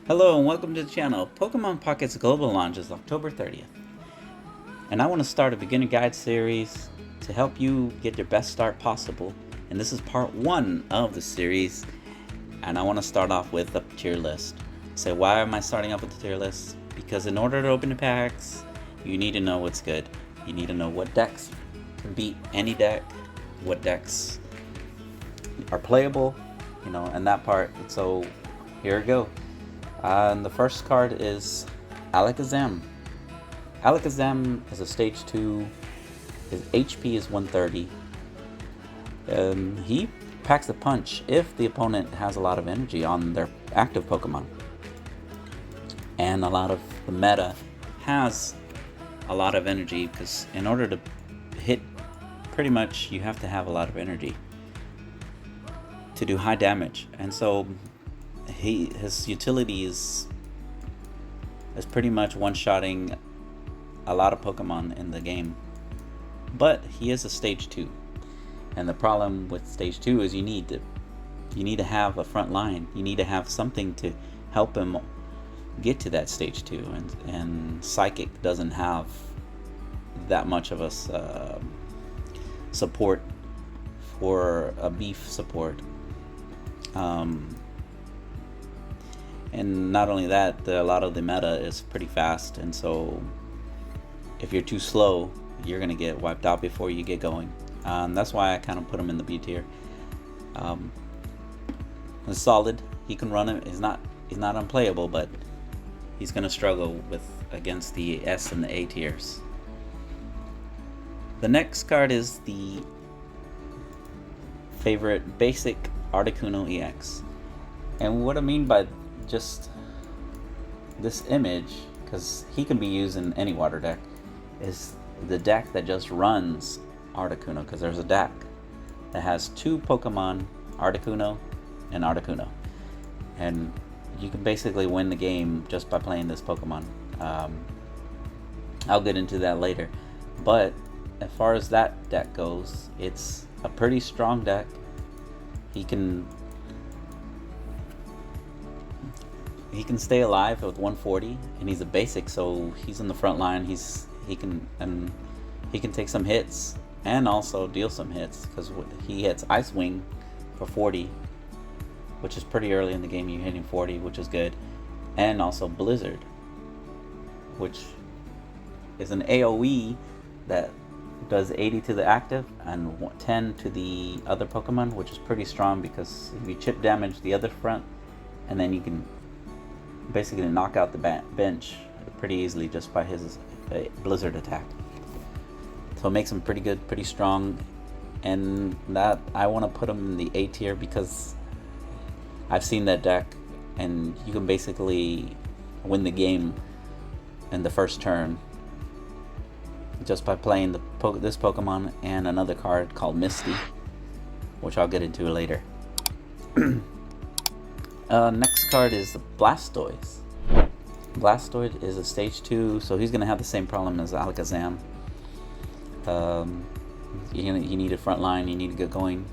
Hello and welcome to the channel. Pokemon Pocket's global launch is October 30th. And I want to start a beginner guide series to help you get your best start possible. And this is part 1 of the series. And I want to start off with a tier list. So why am I starting off with the tier list? Because in order to open the packs, you need to know what's good. You need to know what decks can beat any deck, what decks are playable, and that part. So here we go. And the first card is Alakazam. Alakazam is a stage 2. His HP is 130. He packs a punch if the opponent has a lot of energy on their active Pokemon. And a lot of the meta has a lot of energy because in order to hit, pretty much you have to have a lot of energy to do high damage. And so his utility is pretty much one-shotting a lot of Pokemon in the game. But he is a stage 2. And the problem with stage 2 is you need to have a front line. You need to have something to help him get to that stage 2. And Psychic doesn't have that much of a support for a beef support. And not only that, a lot of the meta is pretty fast, and so if you're too slow, you're gonna get wiped out before you get going. That's why I kind of put him in the B tier. He's solid. He can run it. He's not unplayable, but he's gonna struggle against the S and the A tiers. The next card is the favorite basic Articuno EX, and what I mean by just this image, because he can be used in any water deck, is the deck that just runs Articuno, because there's a deck that has 2 Pokemon, Articuno and Articuno, and you can basically win the game just by playing this Pokemon. I'll get into that later, but as far as that deck goes, it's a pretty strong deck. He can stay alive with 140, and he's a basic, so he's in the front line. He can take some hits and also deal some hits, because he hits Ice Wing for 40, which is pretty early in the game. You're hitting 40, which is good, and also Blizzard, which is an AoE that does 80 to the active and 10 to the other Pokemon, which is pretty strong, because if you chip damage the other front, and then you can basically knock out the bench pretty easily just by his Blizzard attack. So it makes him pretty good, pretty strong, and that I want to put him in the A tier because I've seen that deck, and you can basically win the game in the first turn just by playing this Pokemon and another card called Misty, which I'll get into later. Next card is Blastoise. Blastoise is a stage 2, so he's going to have the same problem as Alakazam. You need a front line, you need to get going.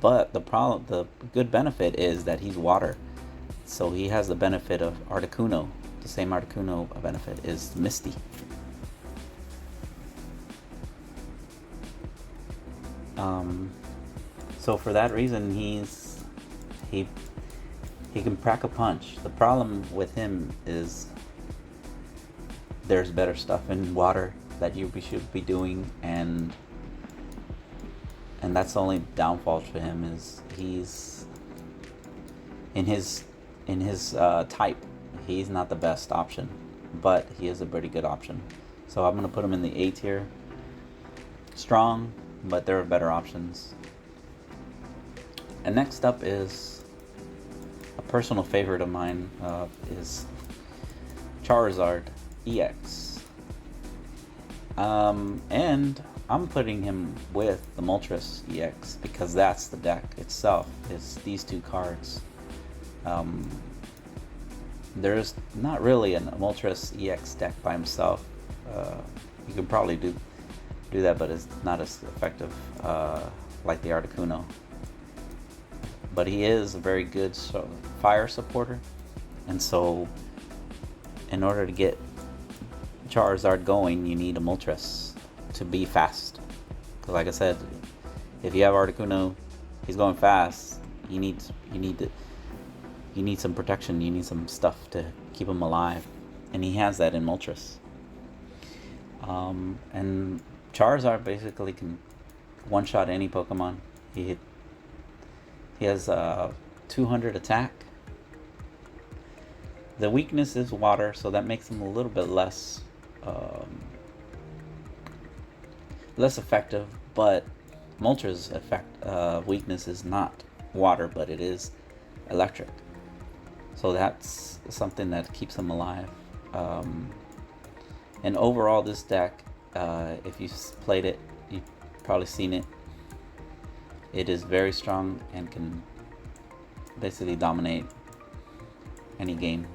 But the good benefit is that he's water, so he has the benefit of Articuno. The same Articuno benefit is Misty. So for that reason, he can pack a punch. The problem with him is there's better stuff in water that you should be doing, and that's the only downfall for him, is he's in his type. He's not the best option, but he is a pretty good option. So I'm gonna put him in the A tier. Strong, but there are better options. And next up is a personal favorite of mine, is Charizard EX. And I'm putting him with the Moltres EX because that's the deck itself, is these 2 cards. There's not really a Moltres EX deck by himself. You can probably do that, but it's not as effective like the Articuno. but he is a very good fire supporter, And so, in order to get Charizard going, you need a Moltres to be fast. Because like I said, if you have Articuno, he's going fast. You need some protection. You need some stuff to keep him alive, and he has that in Moltres. And Charizard basically can one-shot any Pokemon. He has 200 attack. The weakness is water, so that makes him a little bit less effective. But Moltres' weakness is not water, but it is electric. So that's something that keeps him alive. And overall, this deck, if you've played it, you've probably seen it. It is very strong and can basically dominate any game.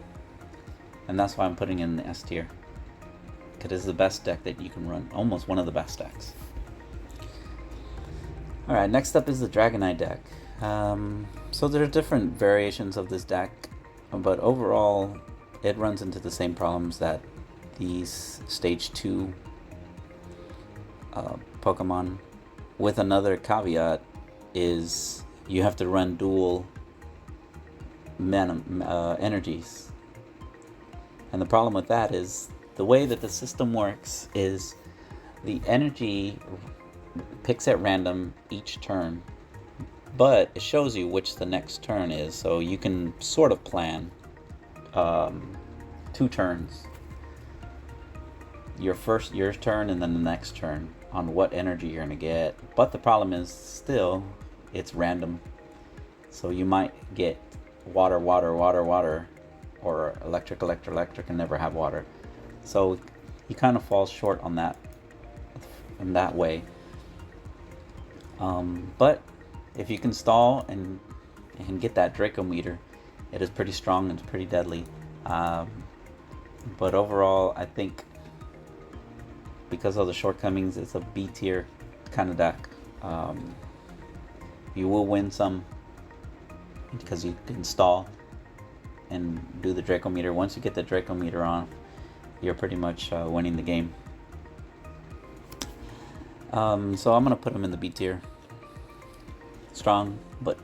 And that's why I'm putting in the S tier. It is the best deck that you can run. Almost one of the best decks. Alright, next up is the Dragonite deck. So there are different variations of this deck, but overall it runs into the same problems that these Stage 2 Pokemon, with another caveat is you have to run dual energies. And the problem with that is the way that the system works is the energy picks at random each turn, but it shows you which the next turn is, so you can sort of plan 2 turns, your turn and then the next turn, on what energy you're gonna get. But the problem is still it's random, so you might get water, or electric, and never have water. So he kind of falls short on that in that way. But if you can stall and get that Draco meter, it is pretty strong and it's pretty deadly. But overall, I think because of the shortcomings, it's a B tier kind of deck. You will win some because you can stall and do the Draco meter. Once you get the Draco meter on, you're pretty much winning the game. So I'm gonna put him in the B tier. Strong, but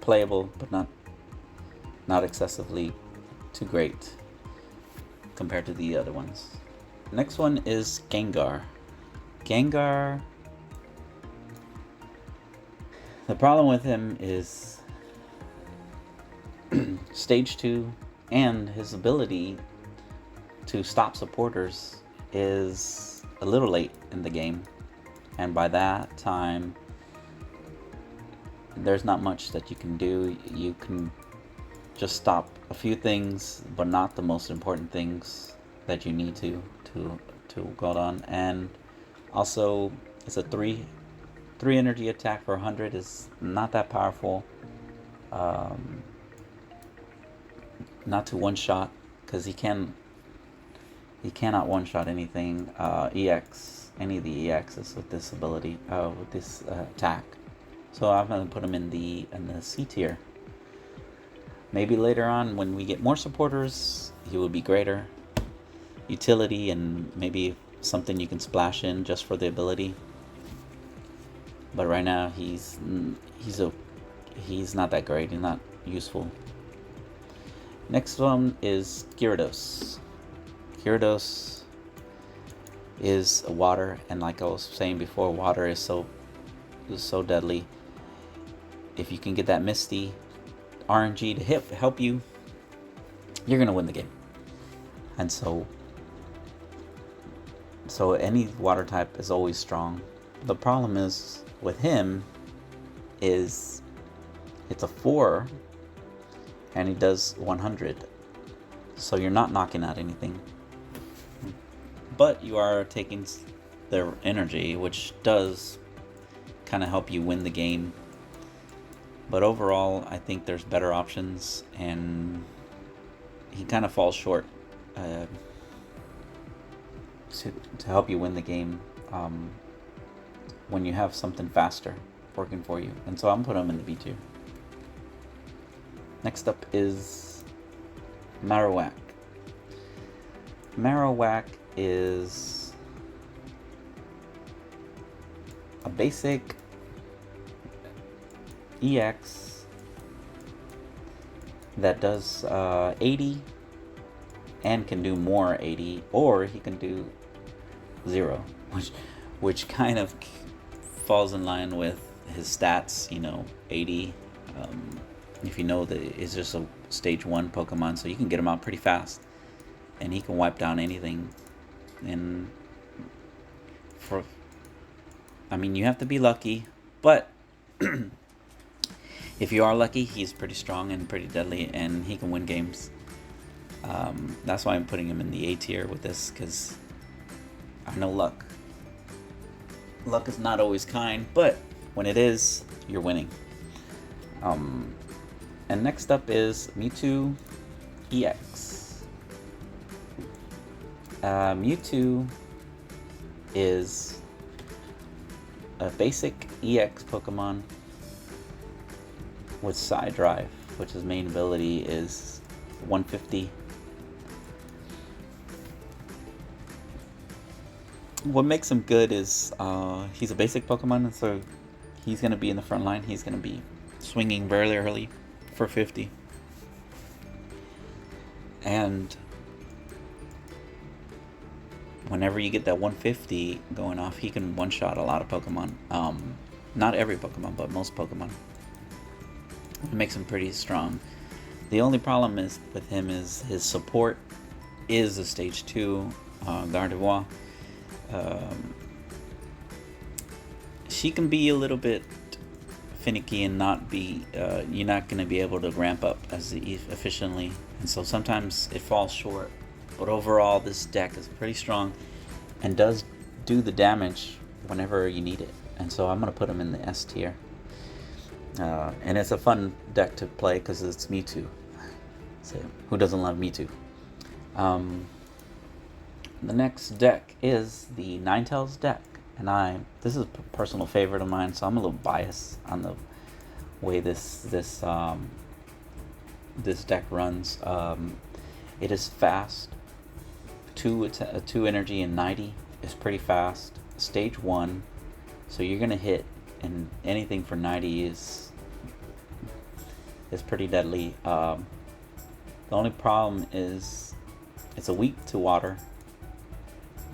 playable, but not excessively too great compared to the other ones. Next one is Gengar. Gengar, the problem with him is Stage 2, and his ability to stop supporters is a little late in the game, and by that time there's not much that you can do. You can just stop a few things, but not the most important things that you need to go on. And also, it's a 3 energy attack for 100 is not that powerful. Not to one shot, because he cannot one shot anything any of the EXs with this ability, with this attack. So I'm gonna put him in the C tier. Maybe later on, when we get more supporters, he will be greater utility and maybe something you can splash in just for the ability. But right now he's not that great. He's not useful. Next one is Gyarados. Gyarados is a water, and like I was saying before, water is so deadly. If you can get that Misty RNG to help you, you're gonna win the game. And so any water type is always strong. The problem is with him is it's a 4 and he does 100, so you're not knocking out anything, but you are taking their energy, which does kind of help you win the game. But overall, I think there's better options, and he kind of falls short to help you win the game when you have something faster working for you. And so I'm putting him in the B tier. Next up is Marowak. Marowak is a basic EX that does 80 and can do more 80, or he can do 0, which kind of falls in line with his stats. 80. If you know that it's just a stage 1 Pokemon, so you can get him out pretty fast, and he can wipe down anything. And you have to be lucky, but if you are lucky, he's pretty strong and pretty deadly, and he can win games. That's why I'm putting him in the A tier with this, because I know luck. Luck is not always kind, but when it is, you're winning. And next up is Mewtwo EX. Mewtwo is a basic EX Pokemon with Side Drive, which his main ability is 150. What makes him good is he's a basic Pokemon, and so he's going to be in the front line. He's going to be swinging very early for 50. And whenever you get that 150 going off, he can one-shot a lot of Pokemon. Not every Pokemon, but most Pokemon. It makes him pretty strong. The only problem is with him is his support is a stage 2 Gardevoir. She can be a little bit finicky and not be you're not going to be able to ramp up as efficiently, and so sometimes it falls short. But overall, this deck is pretty strong and does do the damage whenever you need it, and so I'm going to put him in the S tier. And it's a fun deck to play because it's Mewtwo. So who doesn't love Mewtwo? The next deck is the Ninetales deck, and this is a personal favorite of mine, so I'm a little biased on the way this deck runs. It is fast. 2 energy and 90 is pretty fast. Stage 1, so you're gonna hit, and anything for 90 is pretty deadly. The only problem is it's a weak to water,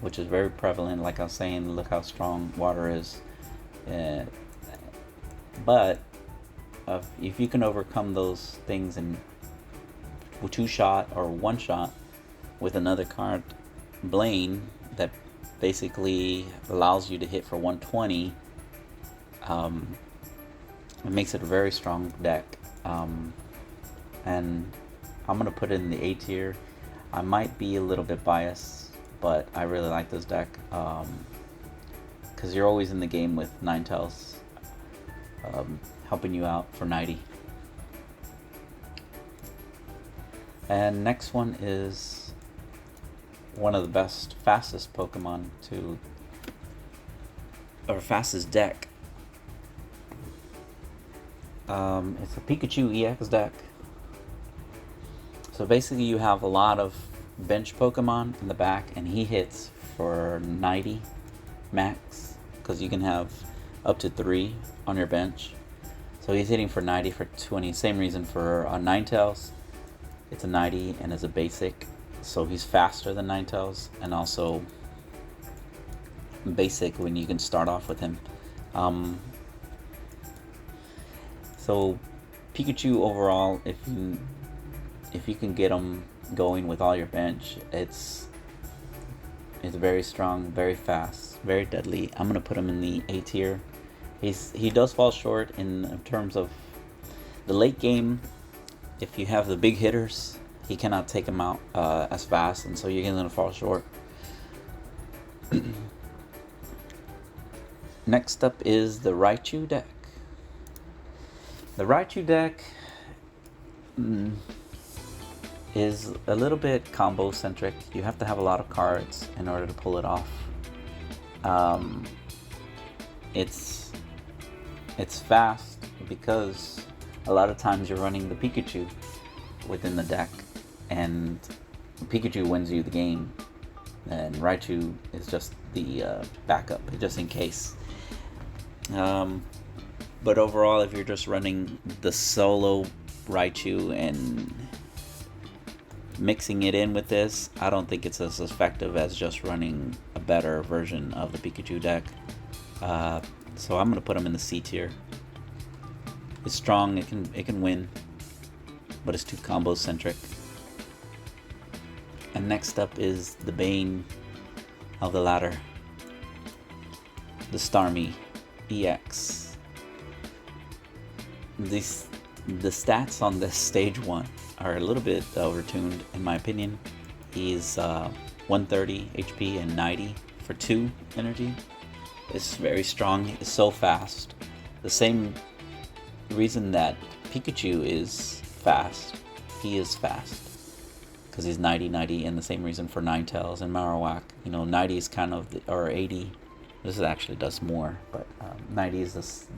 which is very prevalent. Like I was saying, look how strong water is. But if you can overcome those things in 2-shot or 1-shot with another card, Blaine, that basically allows you to hit for 120, it makes it a very strong deck. And I'm going to put it in the A tier. I might be a little bit biased, but I really like this deck, because you're always in the game with Ninetales helping you out for 90. And next one is one of the fastest Pokemon fastest deck. It's a Pikachu EX deck. So basically you have a lot of bench Pokemon in the back, and he hits for 90 max, because you can have up to 3 on your bench. So he's hitting for 90 for 20. Same reason for Ninetales. It's a 90 and is a basic, so he's faster than Ninetales, and also basic when you can start off with him. So Pikachu overall, if you can get him going with all your bench, it's very strong, very fast, very deadly. I'm gonna put him in the A tier. He does fall short in terms of the late game. If you have the big hitters, he cannot take him out as fast, and so you're gonna fall short. Next up is the Raichu deck. The Raichu deck is a little bit combo centric. You have to have a lot of cards in order to pull it off. It's fast because a lot of times you're running the Pikachu within the deck, and Pikachu wins you the game, and Raichu is just the backup, just in case. But overall, if you're just running the solo Raichu and mixing it in with this, I don't think it's as effective as just running a better version of the Pikachu deck. So I'm gonna put him in the C tier. It's strong, it can win, but it's too combo centric. And next up is the bane of the ladder, the Starmie EX. The stats on this stage 1 are a little bit overtuned in my opinion. He's 130 HP and 90 for 2 energy. It's very strong, it's so fast. The same reason that Pikachu is fast, he is fast. Because he's 90, and the same reason for Ninetales and Marowak. 90 is kind of, or 80. This actually does more, but 90 is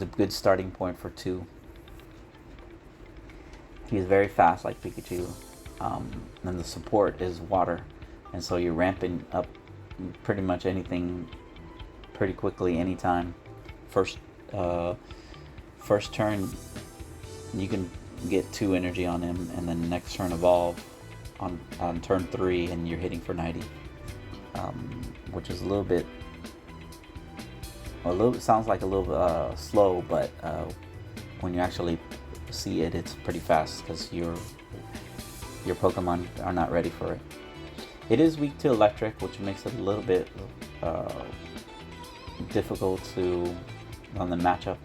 a good starting point for 2. He's very fast like Pikachu, and the support is water, and so you're ramping up pretty much anything pretty quickly anytime. First turn you can get 2 energy on him, and then next turn evolve on turn 3 and you're hitting for 90, which is a little bit sounds like a little slow, but when you actually see it, it's pretty fast because your Pokemon are not ready for it. It is weak to electric, which makes it a little bit difficult on the matchup,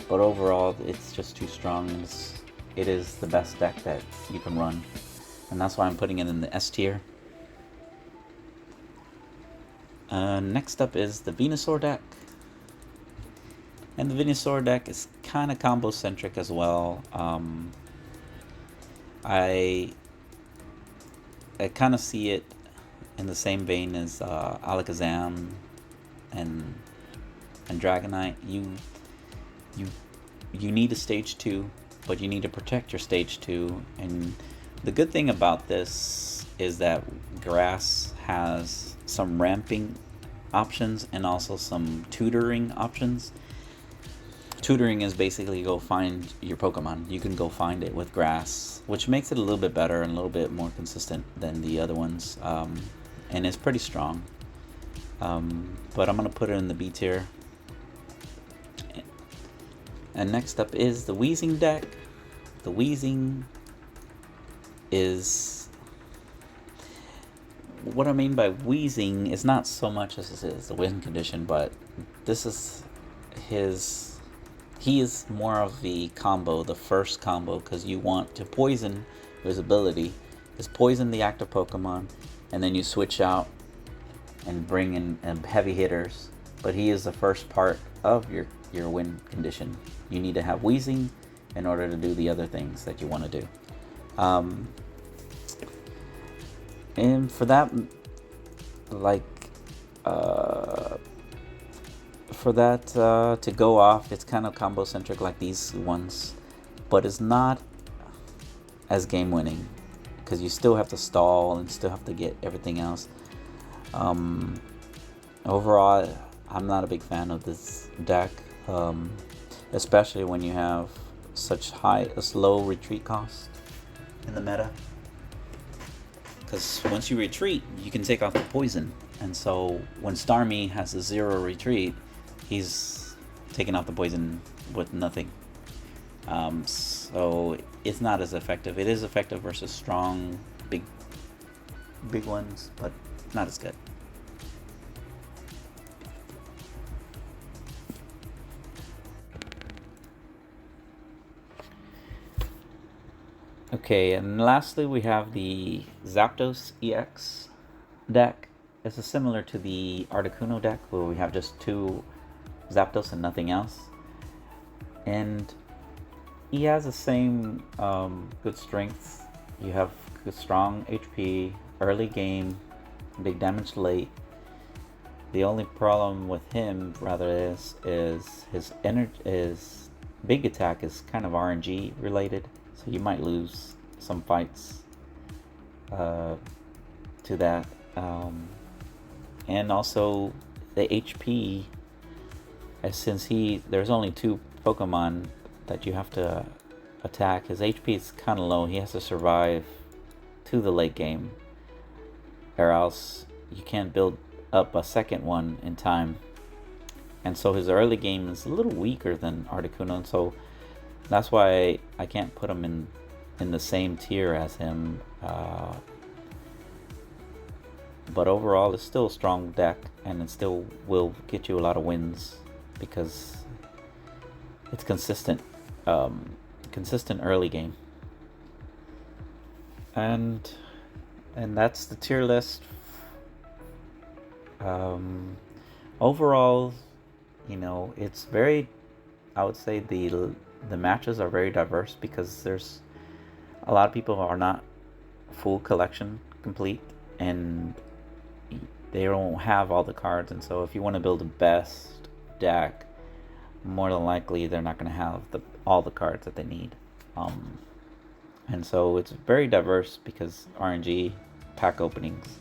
but overall it's just too strong, and it is the best deck that you can run, and that's why I'm putting it in the S tier. Next up is the Venusaur deck, and the Venusaur deck is kind of combo centric as well. I kind of see it in the same vein as Alakazam and Dragonite. You need a stage 2, but you need to protect your stage 2. And the good thing about this is that grass has some ramping options and also some tutoring options. Tutoring is basically go find your Pokemon. You can go find it with grass, which makes it a little bit better and a little bit more consistent than the other ones, and it's pretty strong. But I'm gonna put it in the B tier. And next up is the Weezing deck. The Weezing is, what I mean by Weezing is not so much as it is the win condition, but this is he is more of the combo, the first combo, because you want to poison. His ability is poison the active Pokemon, and then you switch out and bring in heavy hitters. But he is the first part of your win condition. You need to have Weezing in order to do the other things that you want to do. And for that, to go off, it's kind of combo centric like these ones, but it's not as game winning because you still have to stall and still have to get everything else. Overall, I'm not a big fan of this deck, especially when you have such a slow retreat cost in the meta. Because once you retreat, you can take off the poison, and so when Starmie has a 0 retreat, he's taking off the poison with nothing. So it's not as effective. It is effective versus strong, big ones, but not as good. Okay, and lastly we have the Zapdos EX deck. This is similar to the Articuno deck where we have just 2 Zapdos and nothing else. And he has the same good strengths. You have good strong HP, early game, big damage late. The only problem with him rather is his big attack is kind of RNG related. So you might lose some fights to that. And also the HP, since there's only 2 Pokemon that you have to attack, his HP is kind of low. He has to survive to the late game, or else you can't build up a second one in time. And so his early game is a little weaker than Articuno, and so that's why I can't put him in the same tier as him. But overall, it's still a strong deck, and it still will get you a lot of wins because it's consistent, consistent early game. And that's the tier list. Overall, it's very, I would say the matches are very diverse because there's a lot of people who are not full collection complete, and they don't have all the cards, and so if you want to build the best deck, more than likely they're not going to have all the cards that they need. And so it's very diverse because RNG pack openings.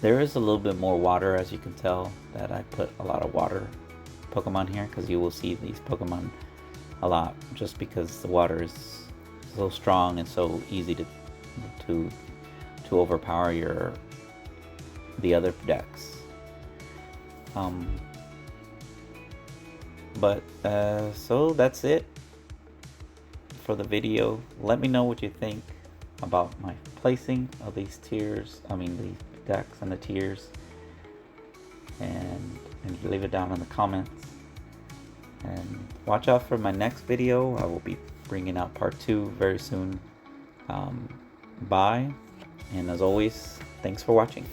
There is a little bit more water, as you can tell that I put a lot of water Pokemon here, because you will see these Pokemon a lot just because the water is so strong and so easy to overpower the other decks. But so that's it for the video. Let me know what you think about my placing of these tiers, the decks and the tiers, and leave it down in the comments. And watch out for my next video. I will be bringing out part 2 very soon. Bye, and as always, thanks for watching.